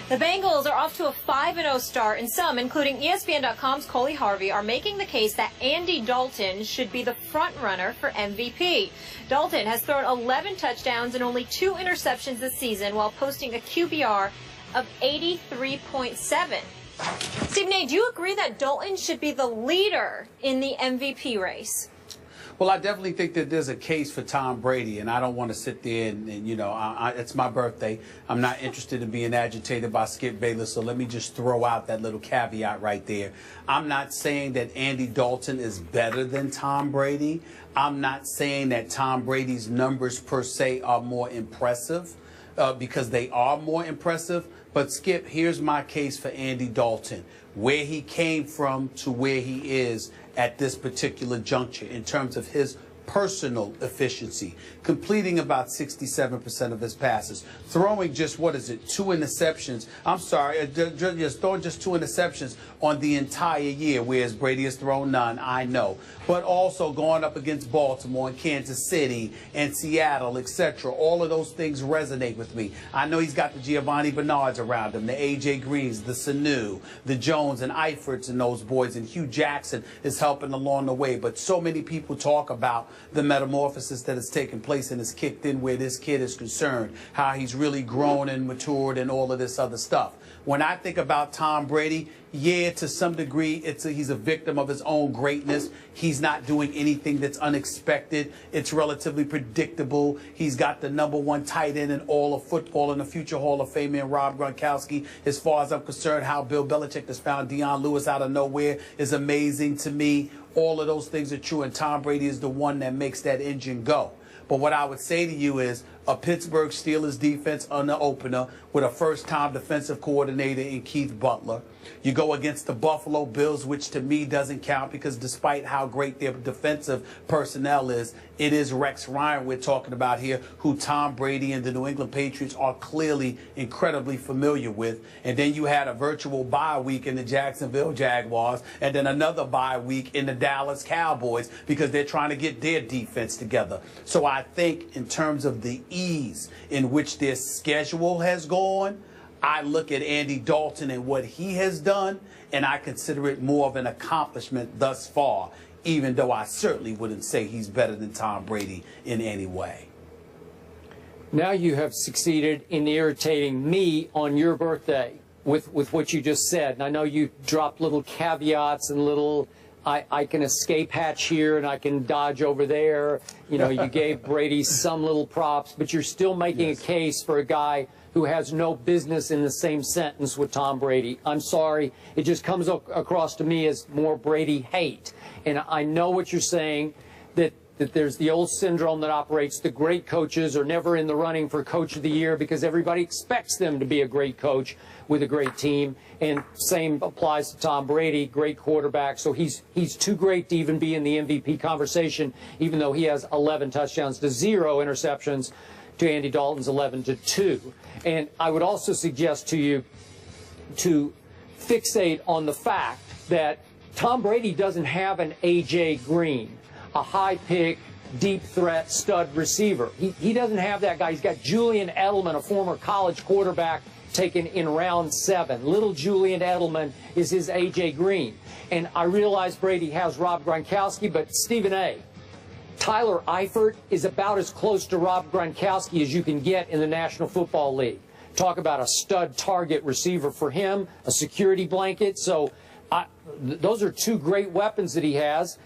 The Bengals are off to a 5-0 start, and some, including ESPN.com's Coley Harvey, are making the case that Andy Dalton should be the front-runner for MVP. Dalton has thrown 11 touchdowns and only 2 interceptions this season while posting a QBR of 83.7. Stephen A., do you agree that Dalton should be the leader in the MVP race? Well, I definitely think that there's a case for Tom Brady, and I don't want to sit there and you know, it's my birthday. I'm not interested in being agitated by Skip Bayless, so let me just throw out that little caveat right there. I'm not saying that Andy Dalton is better than Tom Brady. I'm not saying that Tom Brady's numbers per se are more impressive, because they are more impressive. But, Skip, here's my case for Andy Dalton, where he came from to where he is at this particular juncture in terms of his personal efficiency, completing about 67% of his passes, throwing just, 2 interceptions. I'm sorry, just throwing just 2 interceptions on the entire year, whereas Brady has thrown none, I know. But also going up against Baltimore and Kansas City and Seattle, etc. All of those things resonate with me. I know he's got the Giovanni Bernards around him, the A.J. Greens, the Sanu, the Jones and Eiferts and those boys, and Hugh Jackson is helping along the way. But so many people talk about the metamorphosis that has taken place and has kicked in where this kid is concerned, how he's really grown and matured and all of this other stuff. When I think about Tom Brady, yeah, to some degree, he's a victim of his own greatness. He's not doing anything that's unexpected. It's relatively predictable. He's got the #1 tight end in all of football and the future Hall of Famer in Rob Gronkowski. As far as I'm concerned, how Bill Belichick has found Deion Lewis out of nowhere is amazing to me. All of those things are true, and Tom Brady is the one that makes that engine go. But what I would say to you is a Pittsburgh Steelers defense on the opener with a first-time defensive coordinator in Keith Butler. You go against the Buffalo Bills, which to me doesn't count because despite how great their defensive personnel is, it is Rex Ryan we're talking about here, who Tom Brady and the New England Patriots are clearly incredibly familiar with. And then you had a virtual bye week in the Jacksonville Jaguars and then another bye week in the Dallas Cowboys because they're trying to get their defense together. So I think in terms of the ease in which their schedule has gone, I look at Andy Dalton and what he has done, and I consider it more of an accomplishment thus far, even though I certainly wouldn't say he's better than Tom Brady in any way. Now you have succeeded in irritating me on your birthday with what you just said. And I know you dropped little caveats and little I can escape hatch here and I can dodge over there. You know, you gave Brady some little props, but you're still making a case for a guy who has no business in the same sentence with Tom Brady. I'm sorry. It just comes across to me as more Brady hate. And I know what you're saying, that there's the old syndrome that operates. The great coaches are never in the running for Coach of the Year because everybody expects them to be a great coach with a great team. And same applies to Tom Brady, great quarterback. So he's too great to even be in the MVP conversation, even though he has 11 touchdowns to 0 interceptions to Andy Dalton's 11 to 2. And I would also suggest to you to fixate on the fact that Tom Brady doesn't have an A.J. Green, a high-pick, deep threat stud receiver. He doesn't have that guy. He's got Julian Edelman, a former college quarterback taken in round 7. Little Julian Edelman is his A.J. Green. And I realize Brady has Rob Gronkowski, but Stephen A., Tyler Eifert is about as close to Rob Gronkowski as you can get in the National Football League. Talk about a stud target receiver for him, a security blanket. So those are 2 great weapons that he has.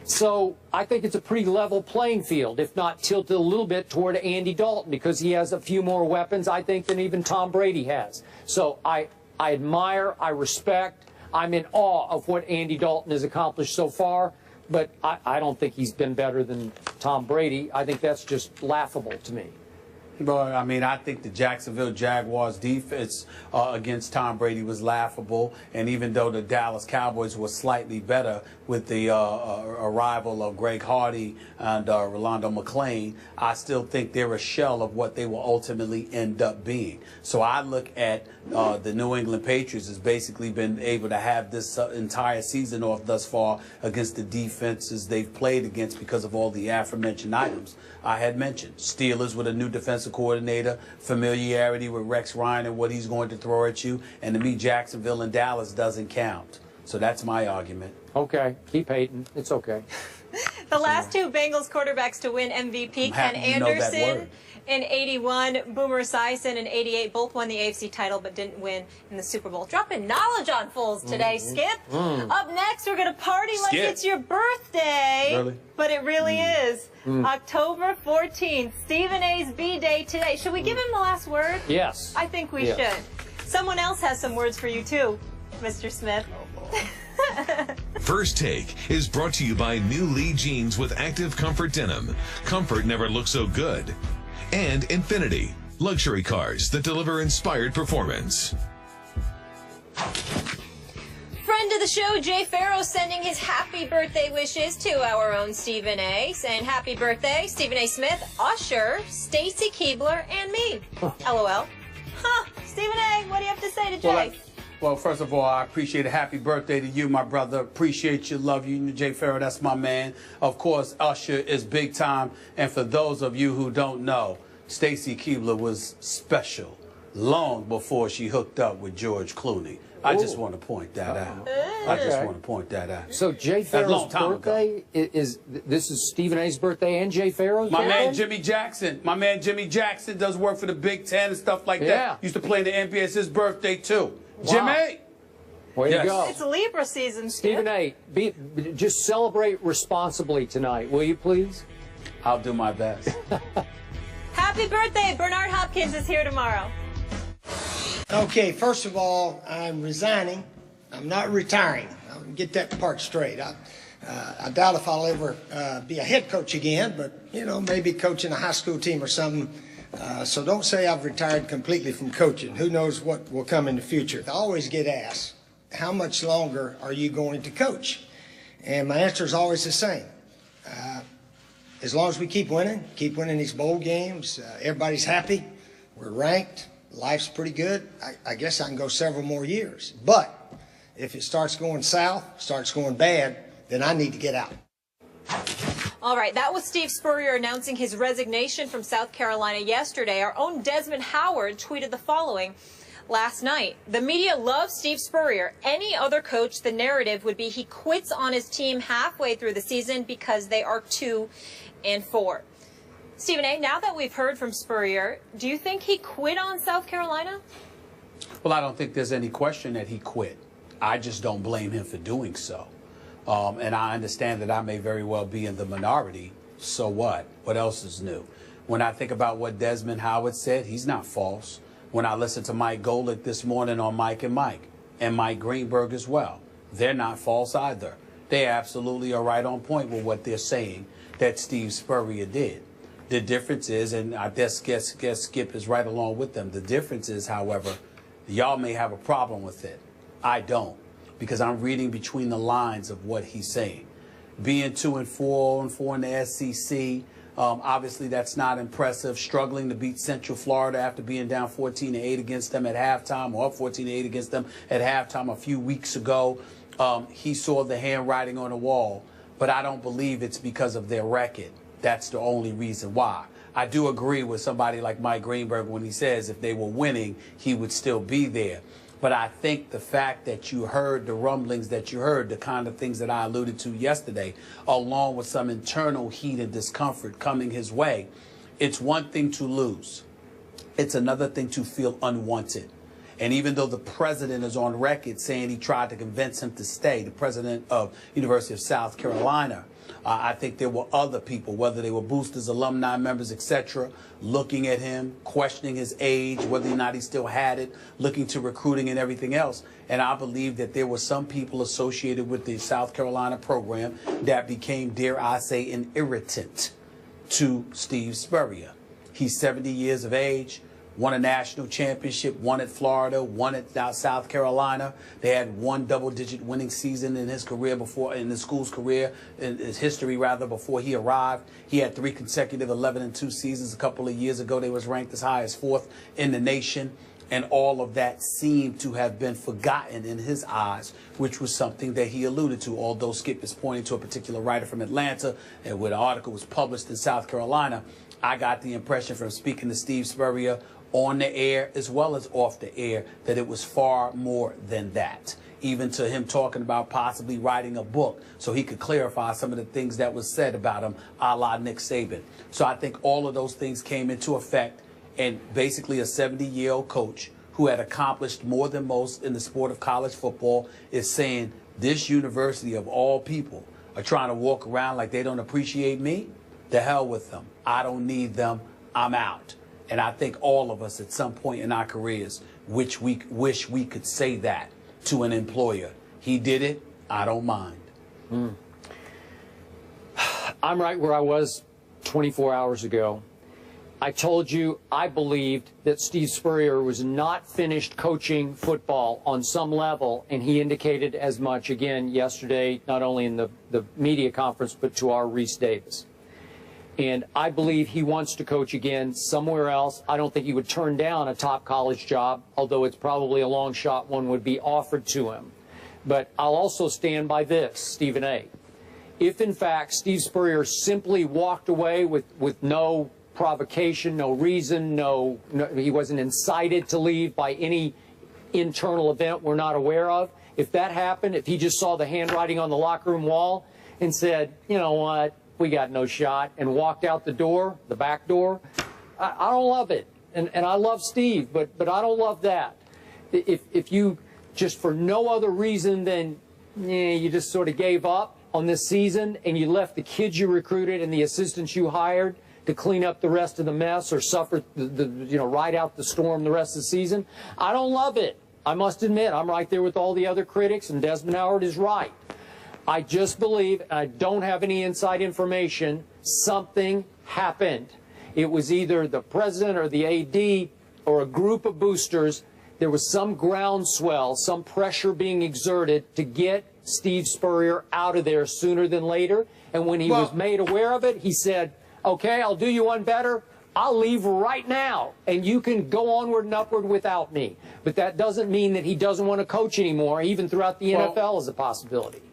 So I think it's a pretty level playing field, if not tilted a little bit toward Andy Dalton, because he has a few more weapons, I think, than even Tom Brady has. So I admire, I respect, I'm in awe of what Andy Dalton has accomplished so far, but I don't think he's been better than Tom Brady. I think that's just laughable to me. Well, I mean, I think the Jacksonville Jaguars defense against Tom Brady was laughable. And even though the Dallas Cowboys were slightly better with the arrival of Greg Hardy and Rolando McClain, I still think they're a shell of what they will ultimately end up being. So I look at the New England Patriots as basically been able to have this entire season off thus far against the defenses they've played against because of all the aforementioned items I had mentioned. Steelers with a new defensive coordinator, familiarity with Rex Ryan and what he's going to throw at you, and to me, Jacksonville and Dallas doesn't count. So that's my argument. Okay, keep hating. It's okay. The last two Bengals quarterbacks to win MVP, Ken Anderson in 81, Boomer Esiason in 88, both won the AFC title but didn't win in the Super Bowl. Dropping knowledge on fools today, Skip. Up next, we're going to party like it's your birthday. Really? But it really is. October 14th, Stephen A's B-Day today. Should we give him the last word? Yes. I think we should. Someone else has some words for you, too, Mr. Smith. First Take is brought to you by New Lee Jeans with Active Comfort Denim. Comfort never looks so good. And Infinity, luxury cars that deliver inspired performance. Friend of the show, Jay Farrow, sending his happy birthday wishes to our own Stephen A. Saying happy birthday, Stephen A. Smith, Usher, Stacy Keebler, and me. LOL. Stephen A., what do you have to say to Jay? Well, first of all, I appreciate it. Happy birthday to you, my brother. Appreciate you, love you. Jay Farrow, that's my man. Of course, Usher is big time. And for those of you who don't know, Stacy Keebler was special long before she hooked up with George Clooney. I just want to point that out. I just want to point that out. So Jay Farrow's birthday is Stephen A's birthday and Jay Farrow's birthday? My man Jimmy Jackson. My man Jimmy Jackson does work for the Big Ten and stuff like that. Used to play in the NBA. It's his birthday too. Wow. Jimmy! Way to go. It's Libra season, Stephen A., just celebrate responsibly tonight, will you please? I'll do my best. Happy birthday. Bernard Hopkins is here tomorrow. Okay, first of all, I'm resigning. I'm not retiring. I'll get that part straight. I doubt if I'll ever be a head coach again, but, you know, maybe coaching a high school team or something. So don't say I've retired completely from coaching. Who knows what will come in the future. I always get asked, how much longer are you going to coach? And my answer is always the same. As long as we keep winning these bowl games, everybody's happy, we're ranked, life's pretty good, I guess I can go several more years. But if it starts going south, starts going bad, then I need to get out. All right, that was Steve Spurrier announcing his resignation from South Carolina yesterday. Our own Desmond Howard tweeted the following last night. The media loves Steve Spurrier. Any other coach, the narrative would be he quits on his team halfway through the season because they are 2-4. Stephen A., now that we've heard from Spurrier, do you think he quit on South Carolina? Well, I don't think there's any question that he quit. I just don't blame him for doing so. And I understand that I may very well be in the minority. So what? What else is new? When I think about what Desmond Howard said, he's not false. When I listened to Mike Golick this morning on Mike and Mike, and Mike Greenberg as well, they're not false either. They absolutely are right on point with what they're saying that Steve Spurrier did. The difference is, and I guess Skip is right along with them, the difference is, however, y'all may have a problem with it. I don't. Because I'm reading between the lines of what he's saying. Being 2-4 in the SEC, obviously that's not impressive. Struggling to beat Central Florida after being down 14-8 against them at halftime, or up 14-8 against them at halftime a few weeks ago. He saw the handwriting on the wall, but I don't believe it's because of their record. That's the only reason why. I do agree with somebody like Mike Greenberg when he says if they were winning, he would still be there. But I think the fact that you heard the rumblings that you heard, the kind of things that I alluded to yesterday, along with some internal heat and discomfort coming his way, it's one thing to lose. It's another thing to feel unwanted. And even though the president is on record saying he tried to convince him to stay, the president of University of South Carolina, I think there were other people, whether they were boosters, alumni members, etc., looking at him, questioning his age, whether or not he still had it, looking to recruiting and everything else. And I believe that there were some people associated with the South Carolina program that became, dare I say, an irritant to Steve Spurrier. He's 70 years of age. won a national championship, one at Florida, one at South Carolina. They had one double-digit winning season in his career before, in the school's career, in his history rather, before he arrived. He had 3 consecutive 11-2 seasons. A couple of years ago, they was ranked as high as 4th in the nation. And all of that seemed to have been forgotten in his eyes, which was something that he alluded to, although Skip is pointing to a particular writer from Atlanta, and where the article was published in South Carolina. I got the impression from speaking to Steve Spurrier on the air as well as off the air that it was far more than that. Even to him talking about possibly writing a book so he could clarify some of the things that was said about him, a la Nick Saban. So I think all of those things came into effect. And basically a 70-year-old coach who had accomplished more than most in the sport of college football is saying this university of all people are trying to walk around like they don't appreciate me. The hell with them. I don't need them. I'm out. And I think all of us at some point in our careers wish we could say that to an employer. He did it. I don't mind. I'm right where I was 24 hours ago. I told you I believed that Steve Spurrier was not finished coaching football on some level, and he indicated as much again yesterday, not only in the media conference, but to our Reese Davis. And I believe he wants to coach again somewhere else. I don't think he would turn down a top college job, although it's probably a long shot one would be offered to him. But I'll also stand by this, Stephen A. If, in fact, Steve Spurrier simply walked away with no provocation, no reason, he wasn't incited to leave by any internal event we're not aware of. If that happened, if he just saw the handwriting on the locker room wall and said, you know what, we got no shot, and walked out the door, the back door, I don't love it. And I love Steve, but I don't love that. If you just for no other reason than you just sort of gave up on this season and you left the kids you recruited and the assistants you hired to clean up the rest of the mess or suffer ride out the storm the rest of the season, I don't love it. I must admit, I'm right there with all the other critics, and Desmond Howard is right. I just believe, and I don't have any inside information, something happened. It was either the president or the AD or a group of boosters. There was some groundswell, some pressure being exerted to get Steve Spurrier out of there sooner than later. And when he was made aware of it, he said, okay, I'll do you one better. I'll leave right now, and you can go onward and upward without me. But that doesn't mean that he doesn't want to coach anymore, even throughout the NFL is a possibility.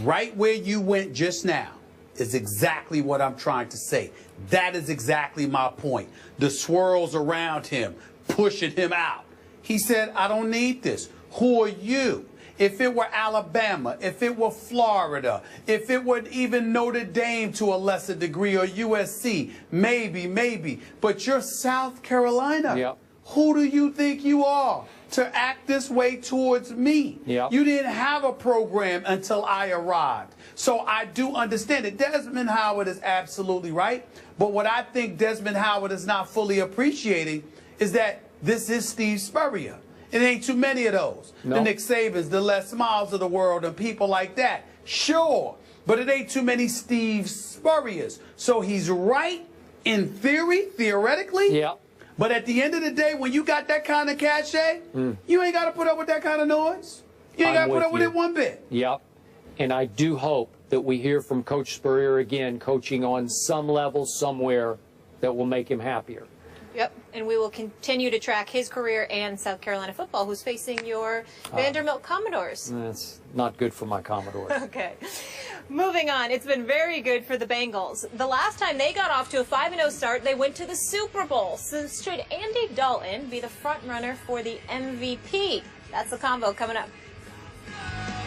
Right where you went just now is exactly what I'm trying to say. That is exactly my point. The swirls around him, pushing him out. He said, I don't need this. Who are you? If it were Alabama, if it were Florida, if it were even Notre Dame to a lesser degree, or USC, maybe. But you're South Carolina. Yep. Who do you think you are to act this way towards me? Yep. You didn't have a program until I arrived. So I do understand it. Desmond Howard is absolutely right. But what I think Desmond Howard is not fully appreciating is that this is Steve Spurrier. It ain't too many of those. No. The Nick Sabans, the Les Miles of the world, and people like that. Sure. But it ain't too many Steve Spurriers. So he's right in theory, theoretically. Yeah. But at the end of the day, when you got that kind of cachet, you ain't got to put up with that kind of noise. You ain't got to put up with it one bit. Yep. And I do hope that we hear from Coach Spurrier again, coaching on some level somewhere that will make him happier. Yep, and we will continue to track his career and South Carolina football, who's facing your Vanderbilt Commodores. That's not good for my Commodores. Okay. Moving on, it's been very good for the Bengals. The last time they got off to a 5-0 start, they went to the Super Bowl. So should Andy Dalton be the front runner for the MVP? That's the combo coming up.